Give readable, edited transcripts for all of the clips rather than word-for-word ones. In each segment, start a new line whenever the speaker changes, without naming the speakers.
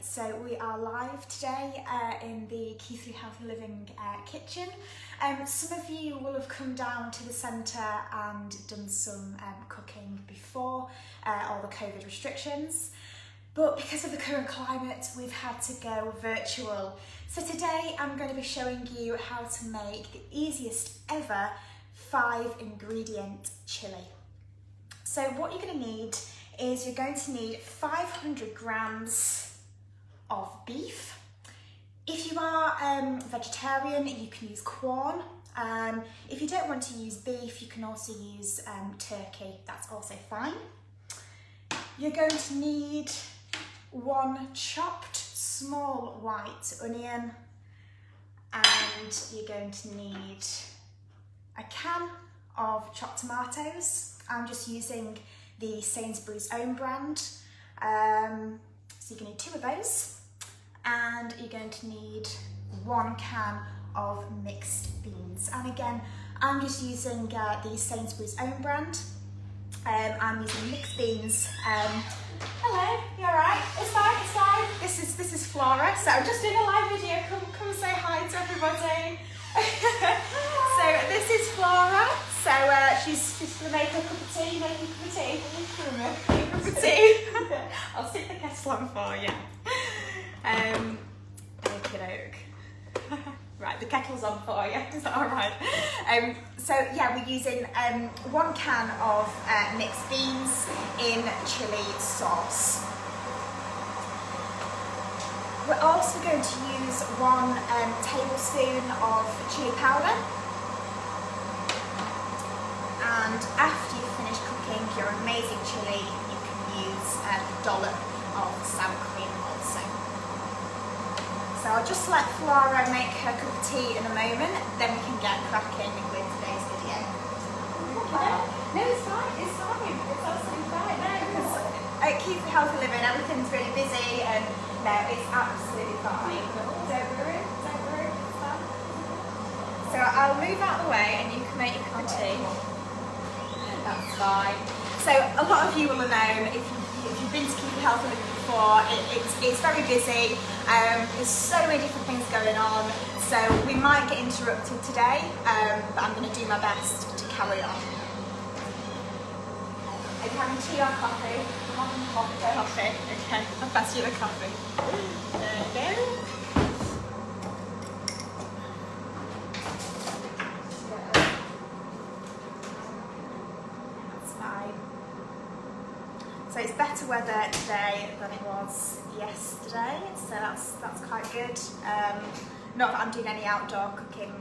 So we are live today in the Keithley Healthy Living kitchen. Some of you will have come down to the centre and done some cooking before all the COVID restrictions, but because of the current climate we've had to go virtual. So today I'm going to be showing you how to make the easiest ever 5-ingredient chilli. So what you're going to need is you're going to need 500 grams of beef. If you are vegetarian, you can use corn. If you don't want to use beef, you can also use turkey, that's also fine. You're going to need 1 chopped small white onion, and you're going to need a can of chopped tomatoes. I'm just using the Sainsbury's own brand, so you're going to need 2 of those, and you're going to need 1 can of mixed beans. And again, I'm just using the Sainsbury's own brand. I'm using mixed beans. Hello, you alright? It's fine, it's fine. This is Flora, so I'm just doing a live video. Come say hi to everybody. So this is Flora. So she's going to make a cup of tea. Make a cup of tea. Make a cup of tea. I'll stick the kettle on for you. Okey-doke. Right, the kettle's on for you. Is that all right? So yeah, we're using 1 can of mixed beans in chilli sauce. We're also going to use 1 tablespoon of chilli powder. And after you've finished cooking your amazing chilli, you can use a dollop of sour cream also. So I'll just let Flora make her cup of tea in a moment, then we can get cracking with today's video. No, it's fine, it's absolutely fine. No, because at Keithley Healthy Living, everything's really busy, and no, it's absolutely fine. Don't worry, it's fine. So I'll move out of the way and you can make your cup of tea. That's fine. So a lot of you will have known, if you've been to Keithley Healthy Living before, it's very busy. There's so many different things going on, so we might get interrupted today, but I'm going to do my best to carry on. Are you having tea or coffee? I'm having coffee. Okay, I'll pass you the coffee. There you go. So it's better weather today than it was yesterday, so that's quite good. Not that I'm doing any outdoor cooking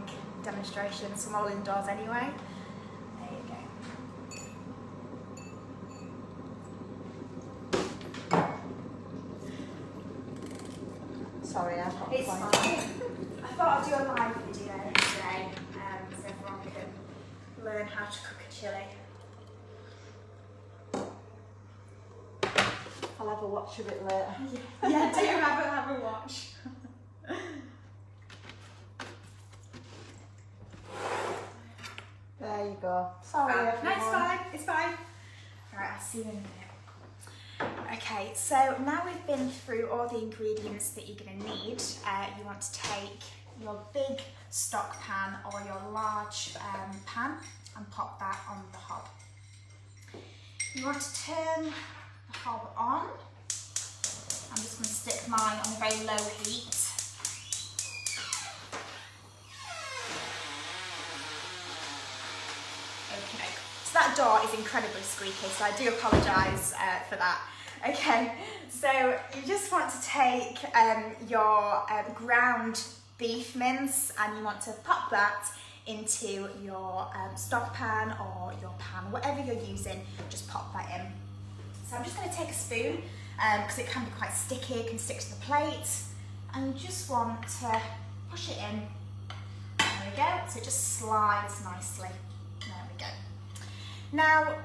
demonstrations, I'm all indoors anyway. There you go. Sorry, I've got it's fine. I thought I'd do a live video today so everyone can learn how to cook a chilli. I'll have a watch of it later. Yeah, do have a watch.
There you go. Sorry, everyone.
No, it's fine. Alright, I'll see you in a minute. Okay, so now we've been through all the ingredients that you're going to need. You want to take your big stock pan or your large pan and pop that on the hob. You want to turn the hob on. I'm just going to stick mine on a very low heat. Okay, so that door is incredibly squeaky, so I do apologise for that. Okay, so you just want to take your ground beef mince and you want to pop that into your stock pan or your pan, whatever you're using, just pop that in. So I'm just going to take a spoon because it can be quite sticky, it can stick to the plate, and you just want to push it in. There we go, so it just slides nicely. There we go. Now,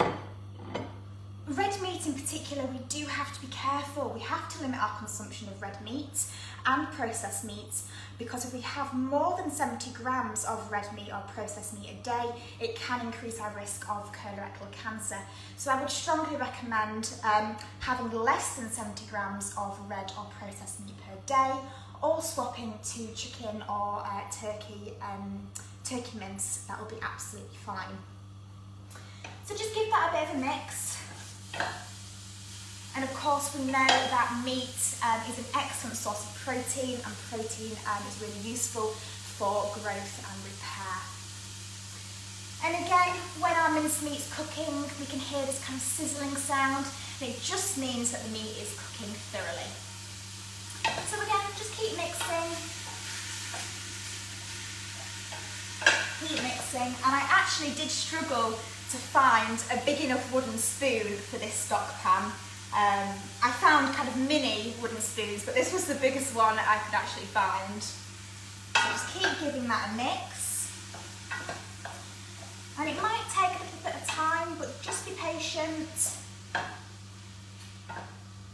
Red meat in particular, we do have to be careful. We have to limit our consumption of red meat and processed meats, because if we have more than 70 grams of red meat or processed meat a day, it can increase our risk of colorectal cancer. So I would strongly recommend having less than 70 grams of red or processed meat per day, or swapping to chicken or turkey mince. That will be absolutely fine. So just give that a bit of a mix. And of course we know that meat is an excellent source of protein, and protein is really useful for growth and repair. And again, when our mincemeat's cooking, we can hear this kind of sizzling sound, and it just means that the meat is cooking thoroughly. So again, just keep mixing. Keep mixing, and I actually did struggle to find a big enough wooden spoon for this stock pan. I found kind of mini wooden spoons, but this was the biggest one I could actually find. So just keep giving that a mix. And it might take a little bit of time, but just be patient.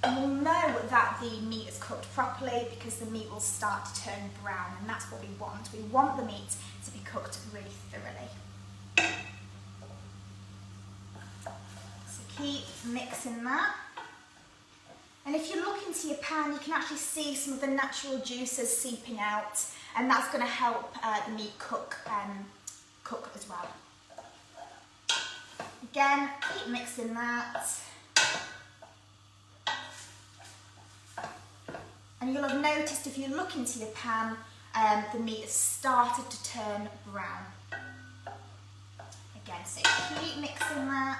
And we'll know that the meat is cooked properly because the meat will start to turn brown, and that's what we want. We want the meat to be cooked really thoroughly. So keep mixing that. And if you look into your pan, you can actually see some of the natural juices seeping out, and that's going to help the meat cook as well. Again, keep mixing that. And you'll have noticed if you look into your pan, the meat has started to turn brown. Again, so keep mixing that.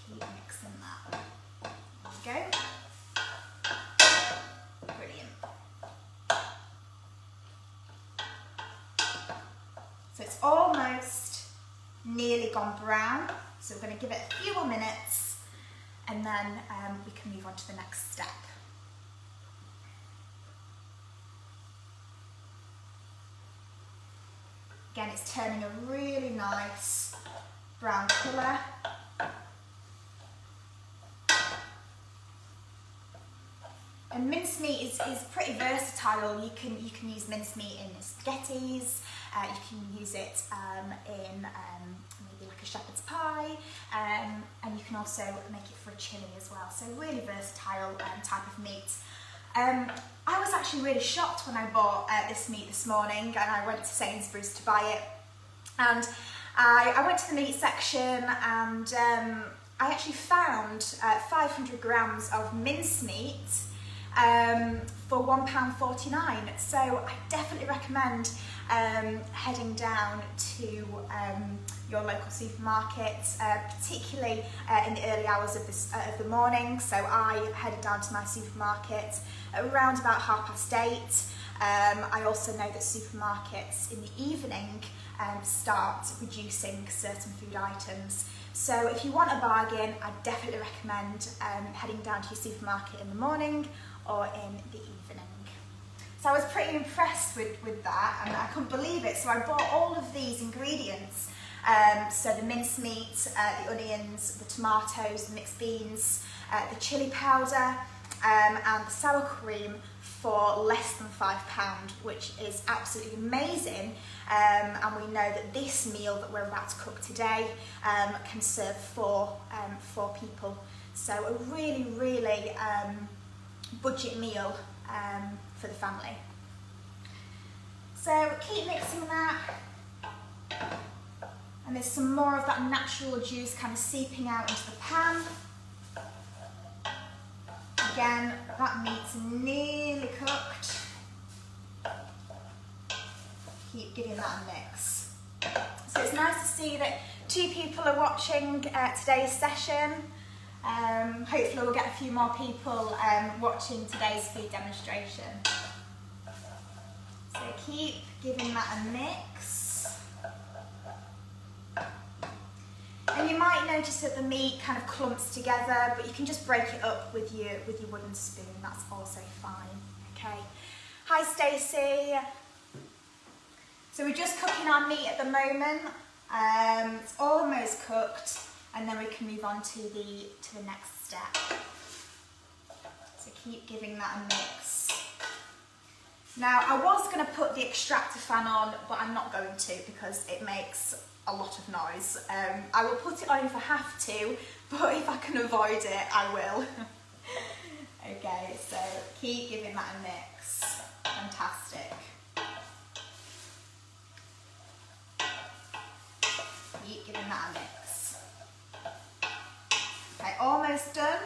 Keep mixing that. Go. Brilliant. So it's almost nearly gone brown, so we're going to give it a few more minutes, and then we can move on to the next step. Again, it's turning a really nice brown colour. And mincemeat is pretty versatile. You can use mincemeat in spaghettis, you can use it in maybe like a shepherd's pie, and you can also make it for a chilli as well. So really versatile type of meat. I was actually really shocked when I bought this meat this morning, and I went to Sainsbury's to buy it. And I went to the meat section, and I actually found 500 grams of mincemeat for £1.49. So I definitely recommend heading down to your local supermarket, particularly in the early hours of the morning. So I headed down to my supermarket around about 8:30. I also know that supermarkets in the evening start reducing certain food items. So if you want a bargain, I definitely recommend heading down to your supermarket in the morning or in the evening. So I was pretty impressed with that, and I couldn't believe it. So I bought all of these ingredients, so the mincemeat, the onions, the tomatoes, the mixed beans, the chilli powder, and the sour cream for less than £5, which is absolutely amazing. And we know that this meal that we're about to cook today can serve four people. So a really, really budget meal for the family. So keep mixing that. And there's some more of that natural juice kind of seeping out into the pan. Again, that meat's nearly cooked. Keep giving that a mix. So it's nice to see that 2 people are watching today's session. Hopefully we'll get a few more people watching today's food demonstration. So keep giving that a mix. And you might notice that the meat kind of clumps together, but you can just break it up with your wooden spoon. That's also fine. Okay. Hi Stacey. So we're just cooking our meat at the moment. It's almost cooked. and then we can move on to the next step. So keep giving that a mix. Now I was going to put the extractor fan on, but I'm not going to because it makes a lot of noise. I will put it on if I have to, but if I can avoid it, I will. Okay, so keep giving that a mix. Fantastic. Keep giving that a mix. Okay, almost done.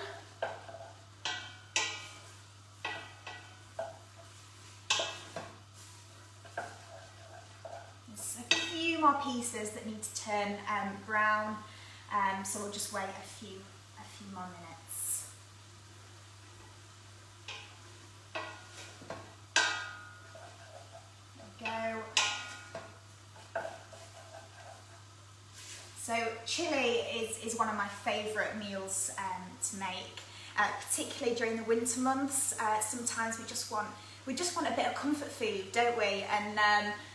There's a few more pieces that need to turn brown, so we'll just wait a few more minutes. There we go. So chilli is one of my favourite meals to make, particularly during the winter months. Sometimes we just want a bit of comfort food, don't we? And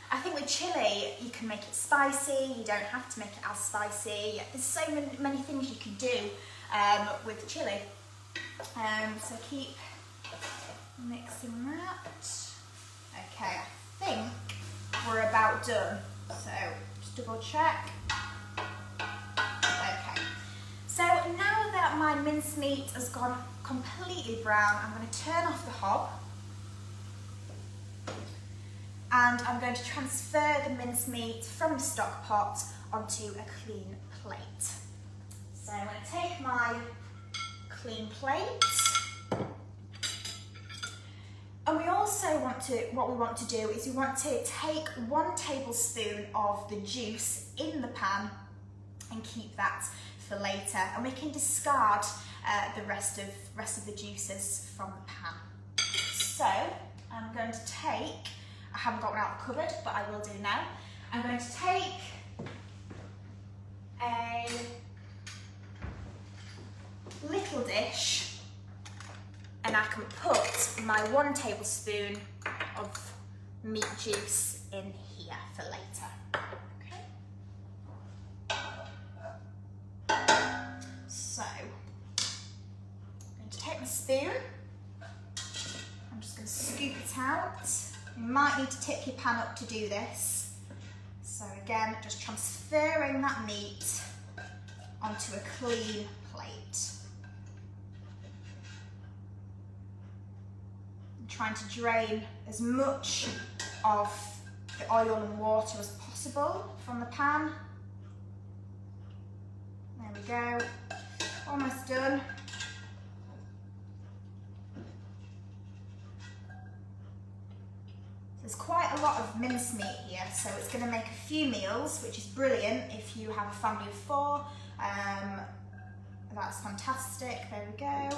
I think with chilli, you can make it spicy. You don't have to make it as spicy. There's so many things you can do with chilli. So keep mixing that. Okay, I think we're about done. So just double check. Okay. So now that my mincemeat has gone completely brown, I'm going to turn off the hob. And I'm going to transfer the mincemeat from the stock pot onto a clean plate. So I'm going to take my clean plate. And we also what we want to do is we want to take 1 tablespoon of the juice in the pan and keep that for later. And we can discard the rest of the juices from the pan. So I'm going to take, I haven't got one out of the cupboard, but I will do now. I'm going to take a little dish and I can put my 1 tablespoon of meat juice in here for later. Okay. So, I'm going to take my spoon. I'm just going to scoop it out. You might need to tip your pan up to do this. So again, just transferring that meat onto a clean plate. I'm trying to drain as much of the oil and water as possible from the pan. There we go, almost done. There's quite a lot of mincemeat here, so it's going to make a few meals, which is brilliant if you have a family of 4. That's fantastic. There we go.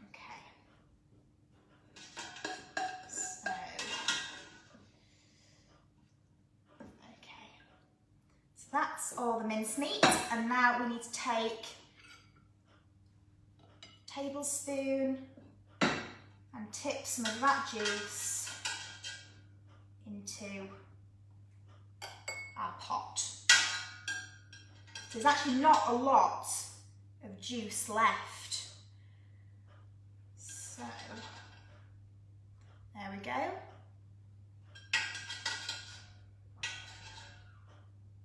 Okay. So, okay. So that's all the mincemeat, and now we need to take a tablespoon and tip some of that juice into our pot. There's actually not a lot of juice left. So, there we go.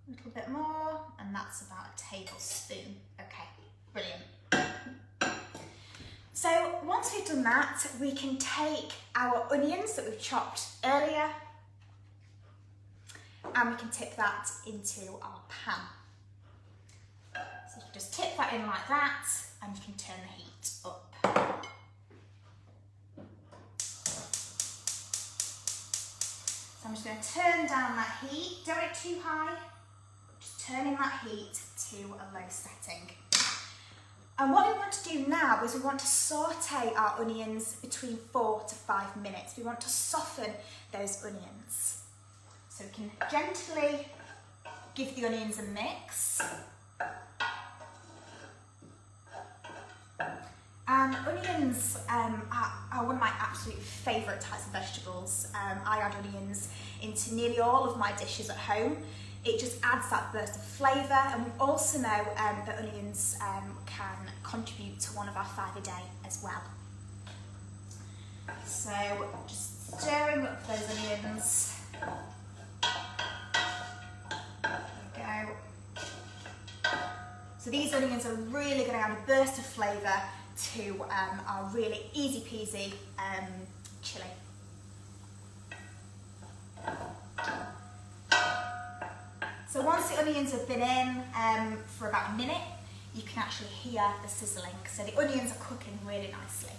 A little bit more, and that's about a tablespoon. Okay, brilliant. So once we've done that, we can take our onions that we've chopped earlier and we can tip that into our pan. So you can just tip that in like that and you can turn the heat up. So I'm just going to turn down that heat. Don't want it too high, just turning that heat to a low setting. And what we want to do now is we want to saute our onions between 4 to 5 minutes. We want to soften those onions. So we can gently give the onions a mix. And onions are one of my absolute favourite types of vegetables. I add onions into nearly all of my dishes at home. It just adds that burst of flavour, and we also know that onions can contribute to one of our 5 a day as well. So just stirring up those onions. There we go. So these onions are really going to add a burst of flavour to our really easy peasy chilli. So once the onions have been in for about a minute, you can actually hear the sizzling. So the onions are cooking really nicely.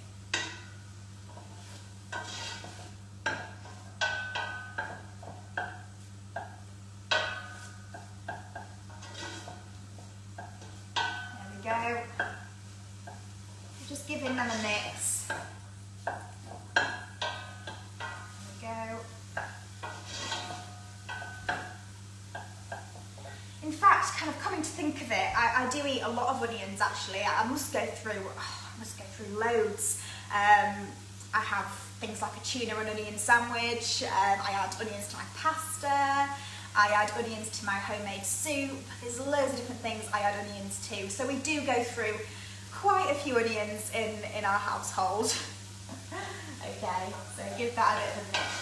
There we go. Just giving them a mix. There we go. In fact, kind of coming to think of it, I do eat a lot of onions actually. I must go through loads. I have things like a tuna and onion sandwich. I add onions to my pasta. I add onions to my homemade soup. There's loads of different things I add onions to. So we do go through quite a few onions in our household. Okay, so give that a bit of a mix.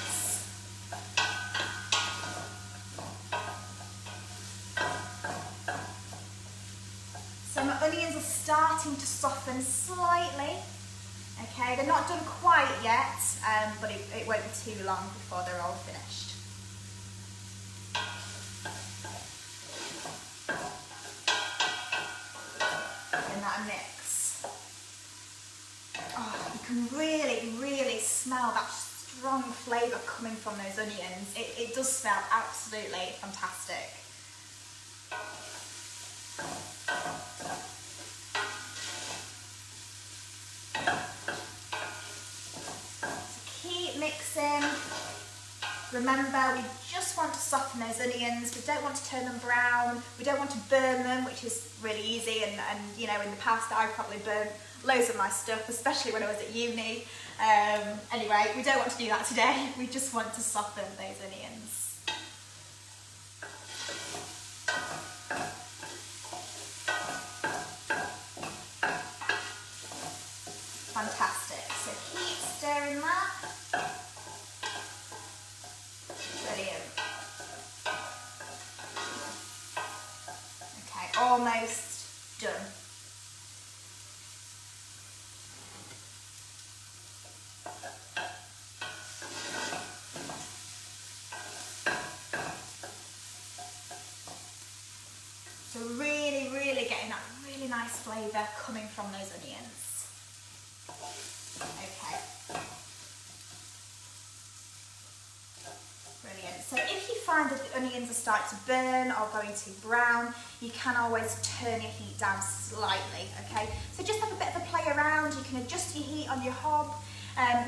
So my onions are starting to soften slightly. Okay, they're not done quite yet, but it won't be too long before they're all finished. Give that a mix. Oh, you can really, really smell that strong flavour coming from those onions. It does smell absolutely fantastic. Mixing. Remember, we just want to soften those onions. We don't want to turn them brown. We don't want to burn them, which is really easy. And you know, in the past, I probably burnt loads of my stuff, especially when I was at uni. Anyway, we don't want to do that today. We just want to soften those onions. Fantastic. So keep stirring that. Almost done. So really, really getting that really nice flavour coming from those onions. Okay. Brilliant. So if you find that the onions are starting to burn or going too brown, you can always turn your heat down slightly, okay? So just have a bit of a play around. You can adjust your heat on your hob.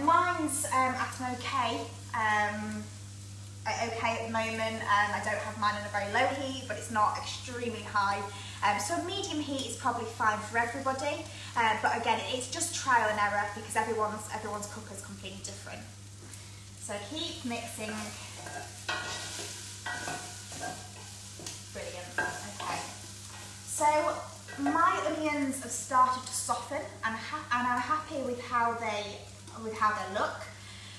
Mine's at an okay at the moment. I don't have mine on a very low heat, but it's not extremely high. So a medium heat is probably fine for everybody. But again, it's just trial and error because everyone's cooker is completely different. So keep mixing. Brilliant. Okay. So my onions have started to soften, and I'm happy with how they look.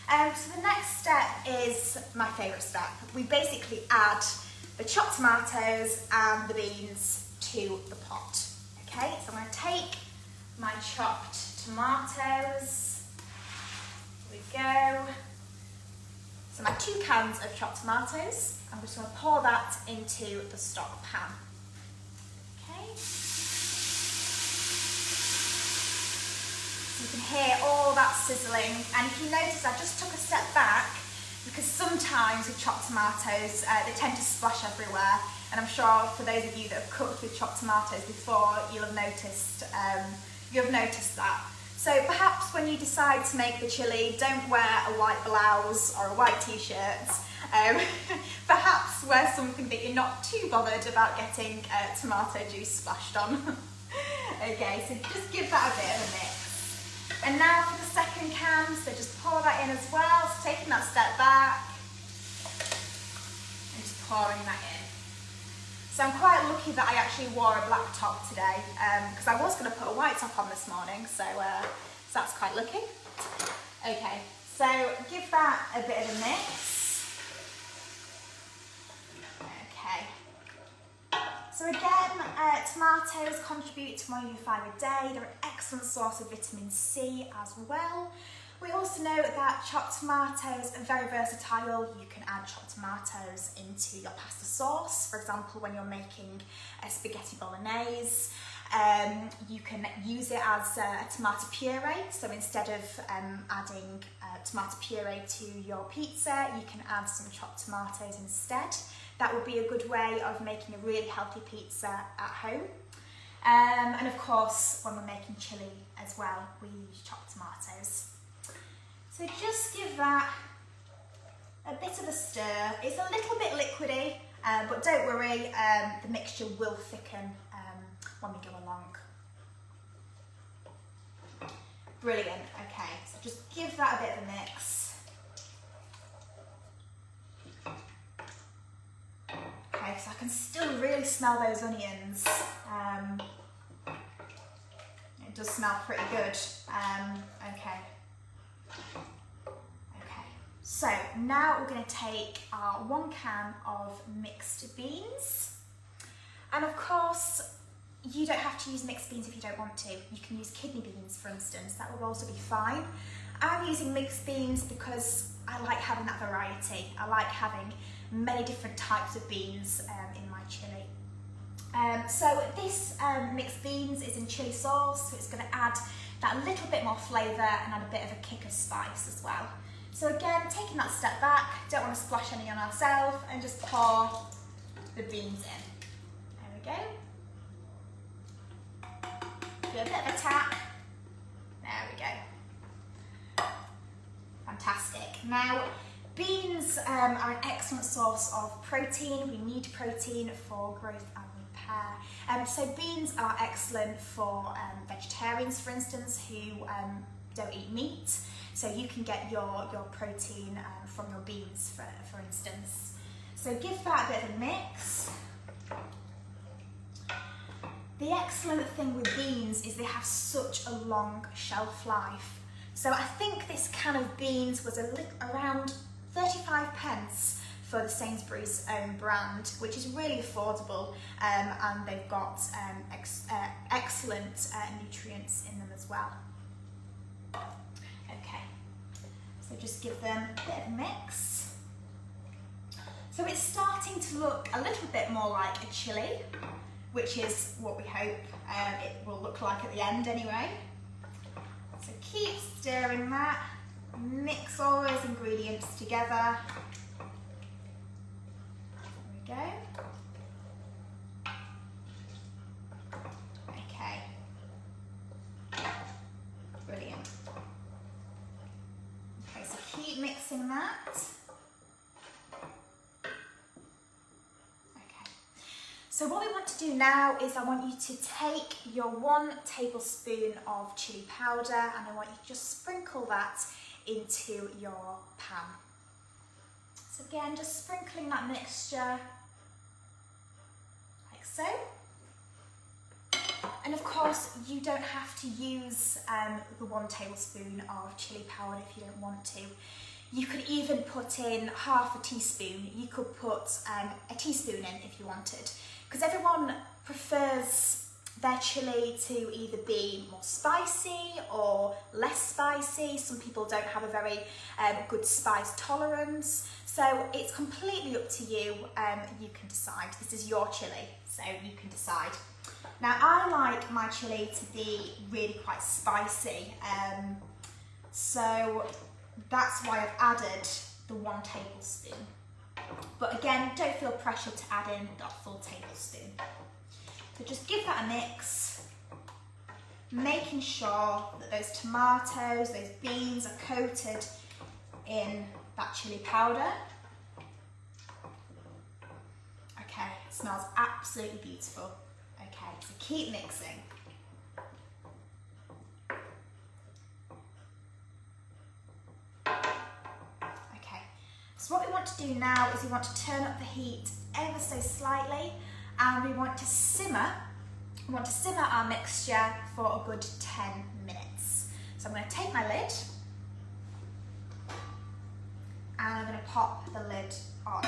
So the next step is my favourite step. We basically add the chopped tomatoes and the beans to the pot. Okay. So I'm going to take my chopped tomatoes. Here we go. So my 2 cans of chopped tomatoes, I'm just going to pour that into the stock pan. Okay. So you can hear all that sizzling, and if you notice, I just took a step back because sometimes with chopped tomatoes, they tend to splash everywhere, and I'm sure for those of you that have cooked with chopped tomatoes before, you'll have noticed that. So perhaps when you decide to make the chilli, don't wear a white blouse or a white t-shirt. Perhaps wear something that you're not too bothered about getting tomato juice splashed on. Okay, so just give that a bit of a mix. And now for the second can, so just pour that in as well. So taking that step back and just pouring that in. So I'm quite lucky that I actually wore a black top today, because I was going to put a white top on this morning, so that's quite lucky. Okay, so give that a bit of a mix. Okay. So again, tomatoes contribute to omega 5 a day. They're an excellent source of vitamin C as well. We also know that chopped tomatoes are very versatile. You can add chopped tomatoes into your pasta sauce. For example, when you're making a spaghetti bolognese, you can use it as a tomato puree. So instead of adding tomato puree to your pizza, you can add some chopped tomatoes instead. That would be a good way of making a really healthy pizza at home. And of course, when we're making chilli as well, we use chopped tomatoes. So just give that a bit of a stir. It's a little bit liquidy, but don't worry, the mixture will thicken when we go along. Brilliant, okay, so just give that a bit of a mix. Okay, so I can still really smell those onions. It does smell pretty good. Okay. So now we're going to take our 1 can of mixed beans. And of course, you don't have to use mixed beans if you don't want to. You can use kidney beans, for instance. That will also be fine. I'm using mixed beans because I like having that variety. I like having many different types of beans in my chilli. So this mixed beans is in chilli sauce, so it's going to add that little bit more flavour and add a bit of a kick of spice as well. So again, taking that step back, don't want to splash any on ourselves, and just pour the beans in. There we go. Do a bit of a tap. There we go. Fantastic. Now, beans are an excellent source of protein. We need protein for growth and repair. So beans are excellent for vegetarians, for instance, who don't eat meat. So you can get your protein from your beans, for instance. So give that a bit of a mix. The excellent thing with beans is they have such a long shelf life. So I think this can of beans was around 35 pence for the Sainsbury's own brand, which is really affordable, and they've got excellent nutrients in them as well. Okay, so just give them a bit of a mix. So it's starting to look a little bit more like a chilli, which is what we hope it will look like at the end anyway. So keep stirring that, mix all those ingredients together. There we go. Okay. Brilliant. Okay, so keep mixing that. So what we want to do now is I want you to take your 1 tablespoon of chilli powder and I want you to just sprinkle that into your pan. So again, just sprinkling that mixture like so. And of course, you don't have to use the 1 tablespoon of chilli powder if you don't want to. You could even put in half a teaspoon. You could put a teaspoon in if you wanted, because everyone prefers their chilli to either be more spicy or less spicy. Some people don't have a very good spice tolerance, so it's completely up to you. You can decide. This is your chilli, so you can decide. Now, I like my chilli to be really quite spicy, so that's why I've added the 1 tablespoon. But again, don't feel pressured to add in that full tablespoon. So just give that a mix, making sure that those tomatoes, those beans are coated in that chilli powder. Okay, it smells absolutely beautiful. Okay, so keep mixing. So what we want to do now is we want to turn up the heat ever so slightly, and we want to simmer our mixture for a good 10 minutes. So I'm going to take my lid and I'm going to pop the lid on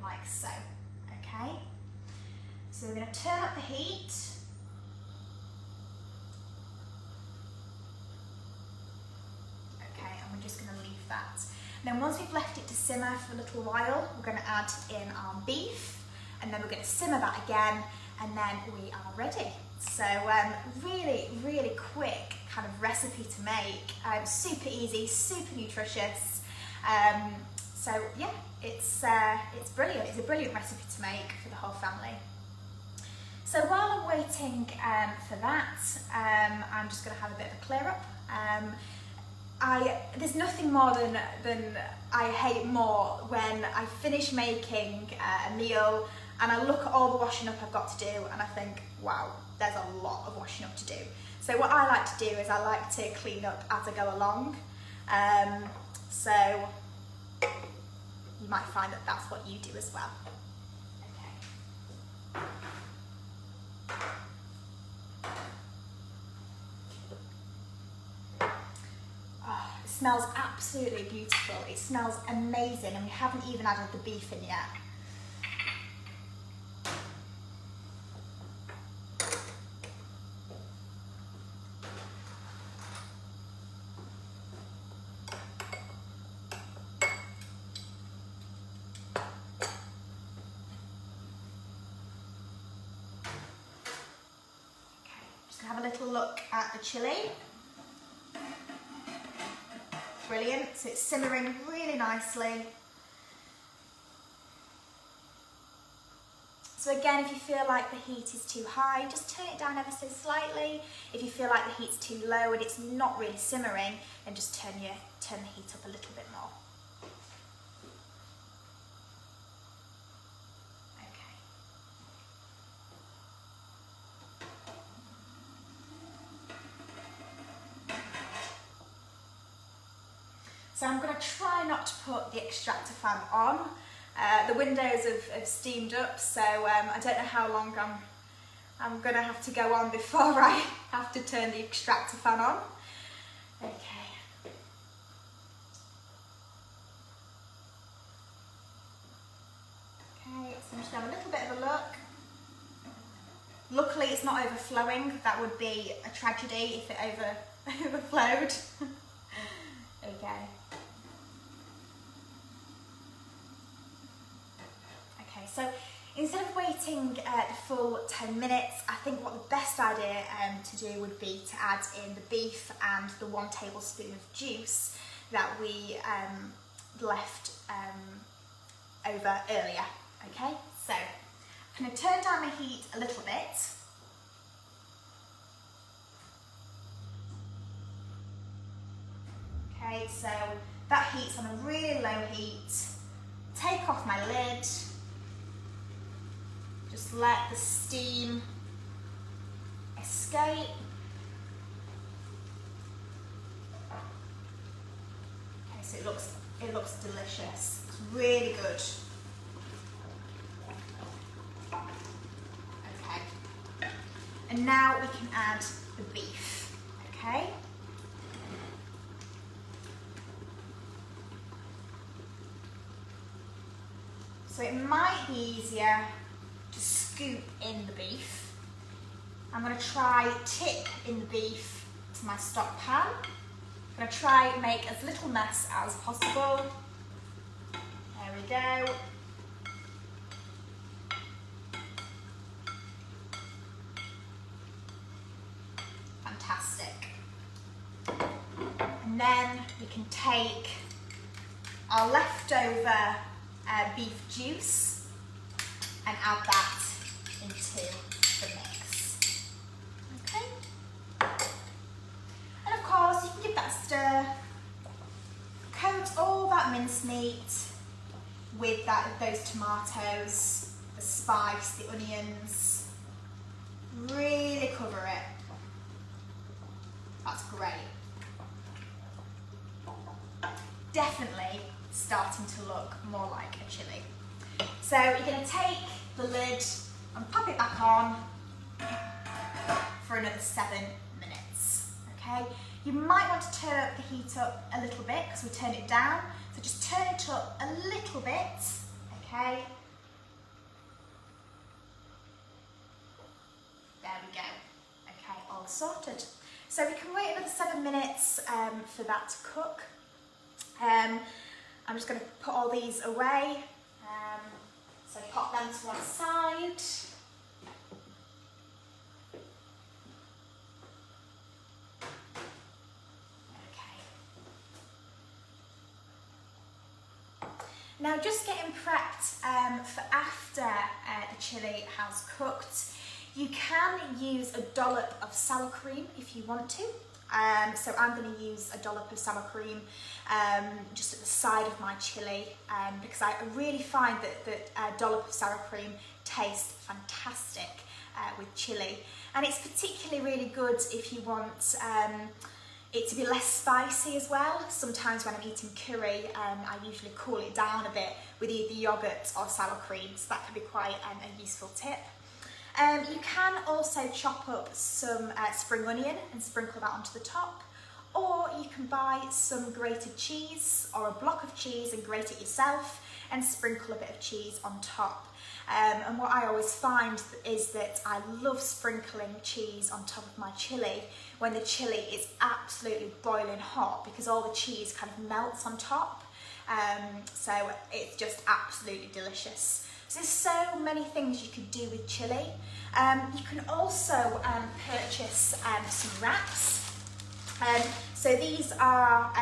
like so, okay? So we're going to turn up the heat. Okay, and we're just going to leave that. Then once we've left it to simmer for a little while, we're going to add in our beef, and then we're going to simmer that again, and then we are ready. So really, really quick kind of recipe to make, super easy, super nutritious. So yeah, it's brilliant. It's a brilliant recipe to make for the whole family. So while I'm waiting for that, I'm just going to have a bit of a clear up. There's nothing more than I hate more when I finish making a meal and I look at all the washing up I've got to do and I think, wow, there's a lot of washing up to do. So what I like to do is I like to clean up as I go along. So you might find that that's what you do as well. Okay. It smells absolutely beautiful. It smells amazing, and we haven't even added the beef in yet. Have a little look at the chilli. Brilliant, so it's simmering really nicely. So again, if you feel like the heat is too high, just turn it down ever so slightly. If you feel like the heat's too low and it's not really simmering, then just turn the heat up a little bit more. So I'm going to try not to put the extractor fan on. The windows have steamed up, so I don't know how long I'm going to have to go on before I have to turn the extractor fan on. Okay. Okay, so I'm just going to have a little bit of a look. Luckily it's not overflowing. That would be a tragedy if it overflowed. Okay. Okay, so instead of waiting the full 10 minutes, I think what the best idea to do would be to add in the beef and the 1 tablespoon of juice that we left over earlier. Okay, so I'm going to turn down my heat a little bit. Okay, so that heat's on a really low heat. Take off my lid. Just let the steam escape. Okay, so it looks delicious. It's really good. Okay. And now we can add the beef. Okay. So it might be easier to scoop in the beef. I'm going to try tip in the beef to my stock pan. I'm going to try and make as little mess as possible. There we go. Fantastic. And then we can take our leftover beef juice and add that into the mix. Okay. And of course you can give that a stir. Coat all that mincemeat with those tomatoes, the spice, the onions. Really cover it. That's great. Definitely starting to look more like a chilli. So you're going to take the lid and pop it back on for another 7 minutes, okay? You might want to turn up the heat up a little bit because we turned it down, so just turn it up a little bit, okay? There we go, okay, all sorted. So we can wait another 7 minutes for that to cook. I'm just going to put all these away, so pop them to one side. Now just getting prepped for after the chilli has cooked. You can use a dollop of sour cream if you want to. So I'm going to use a dollop of sour cream just at the side of my chilli because I really find that a dollop of sour cream tastes fantastic with chilli. And it's particularly really good if you want it to be less spicy as well. Sometimes when I'm eating curry, I usually cool it down a bit with either yogurt or sour cream, so that can be quite a useful tip. You can also chop up some spring onion and sprinkle that onto the top, or you can buy some grated cheese or a block of cheese and grate it yourself and sprinkle a bit of cheese on top. And what I always find is that I love sprinkling cheese on top of my chilli when the chilli is absolutely boiling hot, because all the cheese kind of melts on top. So it's just absolutely delicious. So there's so many things you could do with chilli. You can also purchase some wraps. So these are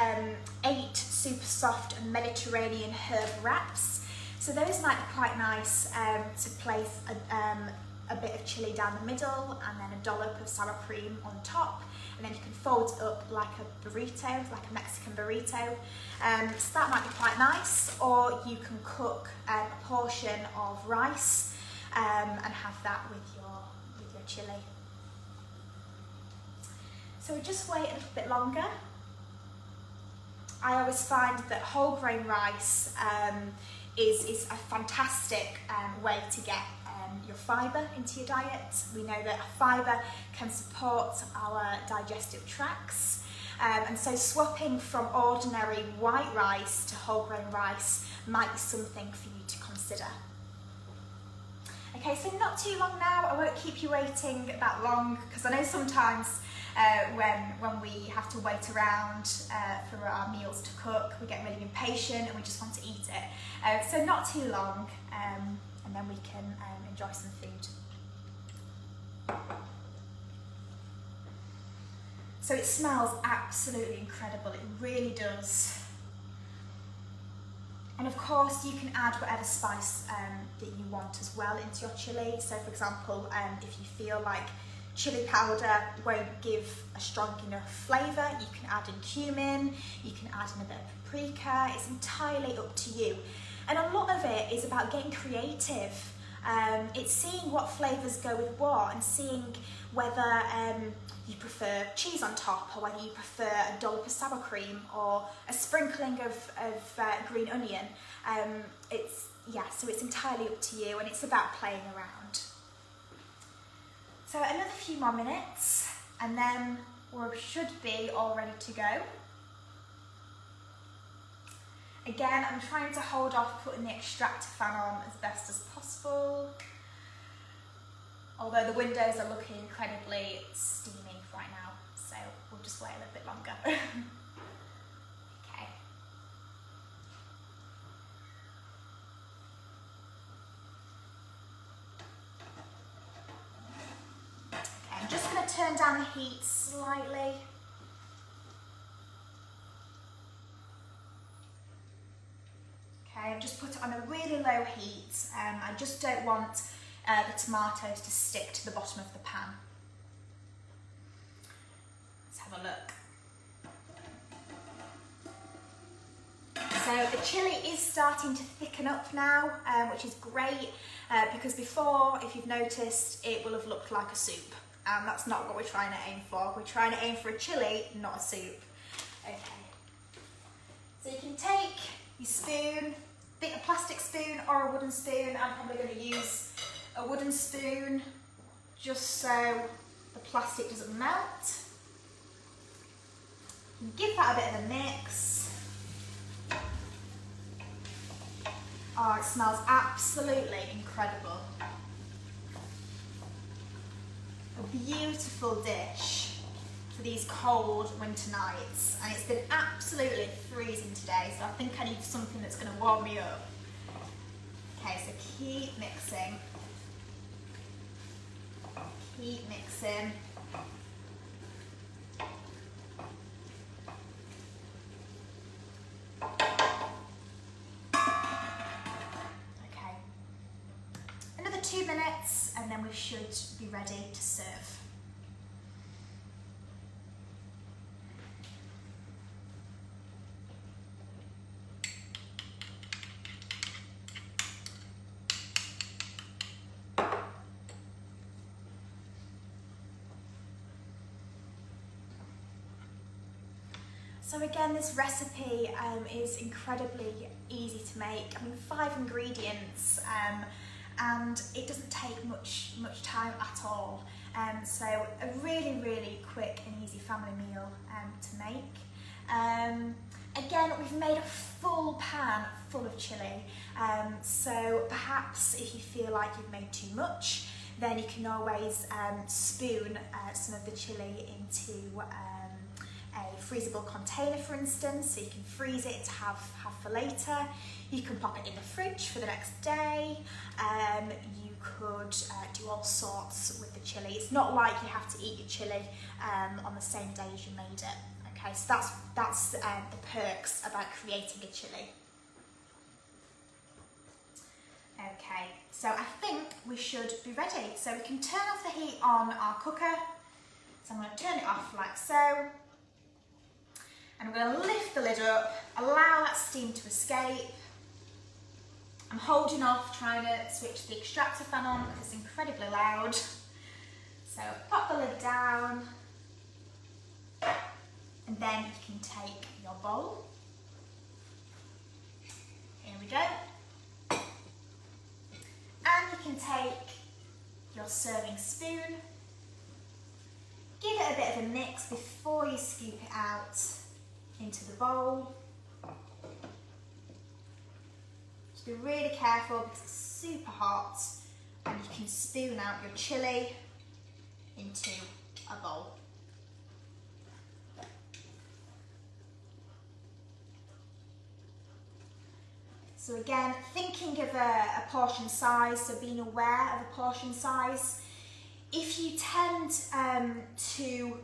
8 super soft Mediterranean herb wraps. So those might be quite nice to place a bit of chilli down the middle and then a dollop of sour cream on top, and then you can fold it up like a burrito, like a Mexican burrito. So that might be quite nice, or you can cook a portion of rice and have that with your chilli. So we just wait a little bit longer. I always find that whole grain rice is a fantastic way to get your fibre into your diet. We know that fibre can support our digestive tracts, and so swapping from ordinary white rice to whole grain rice might be something for you to consider. Okay, so not too long now. I won't keep you waiting that long, because I know sometimes when we have to wait around for our meals to cook, we get really impatient and we just want to eat it. So not too long, and then we can enjoy some food. So it smells absolutely incredible, it really does. And of course you can add whatever spice that you want as well into your chilli. So for example, if you feel like chilli powder won't give a strong enough flavour, you can add in cumin, you can add in a bit of paprika. It's entirely up to you. And a lot of it is about getting creative. It's seeing what flavours go with what, and seeing whether you prefer cheese on top, or whether you prefer a dollop of sour cream or a sprinkling of green onion. So it's entirely up to you, and it's about playing around. So another few more minutes, and then we should be all ready to go. Again, I'm trying to hold off putting the extractor fan on as best as possible, although the windows are looking incredibly steamy right now, so we'll just wait a little bit longer. Okay. I'm just going to turn down the heat slightly. Okay, I've just put it on a really low heat. I just don't want the tomatoes to stick to the bottom of the pan. Let's have a look. So the chilli is starting to thicken up now, which is great, because before, if you've noticed, it will have looked like a soup. And that's not what we're trying to aim for. We're trying to aim for a chilli, not a soup. Okay. So you can take your spoon a plastic spoon or a wooden spoon. I'm probably going to use a wooden spoon just so the plastic doesn't melt. Give that a bit of a mix. Oh, it smells absolutely incredible. A beautiful dish for these cold winter nights, and it's been absolutely freezing today, so I think I need something that's going to warm me up. Okay, so keep mixing. Keep mixing. Okay, another 2 minutes and then we should be ready to serve. So again, this recipe is incredibly easy to make. I mean, 5 ingredients, and it doesn't take much time at all. So a really quick and easy family meal to make. Again, we've made a full pan full of chilli. So perhaps if you feel like you've made too much, then you can always spoon some of the chilli into a freezable container, for instance, so you can freeze it to have for later. You can pop it in the fridge for the next day. You could do all sorts with the chilli. It's not like you have to eat your chilli on the same day as you made it. Okay, so that's the perks about creating a chilli. Okay, so I think we should be ready. So we can turn off the heat on our cooker. So I'm going to turn it off like so. And I'm going to lift the lid up, allow that steam to escape. I'm holding off, trying to switch the extractor fan on because it's incredibly loud. So pop the lid down, and then you can take your bowl. Here we go. And you can take your serving spoon, give it a bit of a mix before you scoop it out into the bowl. Just be really careful because it's super hot, and you can spoon out your chilli into a bowl. So again, thinking of a portion size, so being aware of a portion size. If you tend to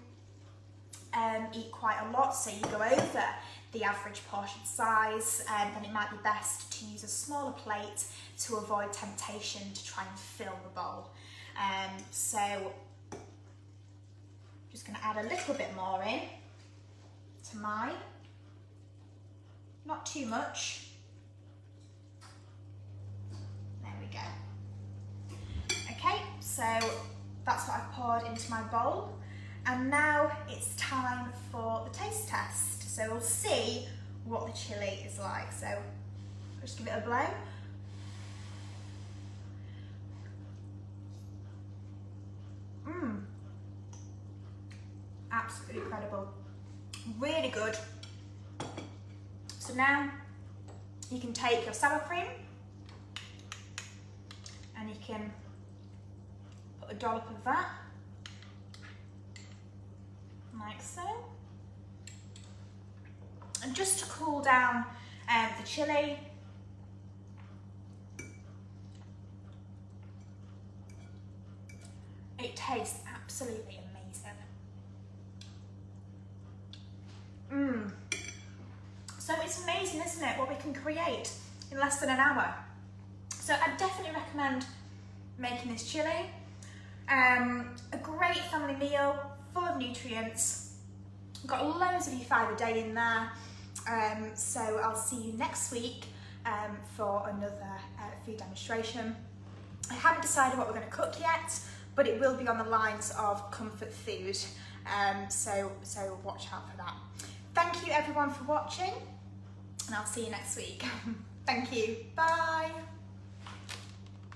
eat quite a lot, so you go over the average portion size, then it might be best to use a smaller plate to avoid temptation to try and fill the bowl. So just going to add a little bit more in to mine, not too much. There we go. Okay, so that's what I've poured into my bowl. And now it's time for the taste test. So we'll see what the chilli is like. So just give it a blow. Absolutely incredible. Really good. So now you can take your sour cream and you can put a dollop of that, like so. And just to cool down the chilli, it tastes absolutely amazing. So it's amazing, isn't it, what we can create in less than an hour. So I definitely recommend making this chilli. A great family meal, full of nutrients. Got loads of your fibre day in there. So I'll see you next week for another food demonstration. I haven't decided what we're going to cook yet, but it will be on the lines of comfort food. So watch out for that. Thank you everyone for watching, and I'll see you next week. Thank you. Bye.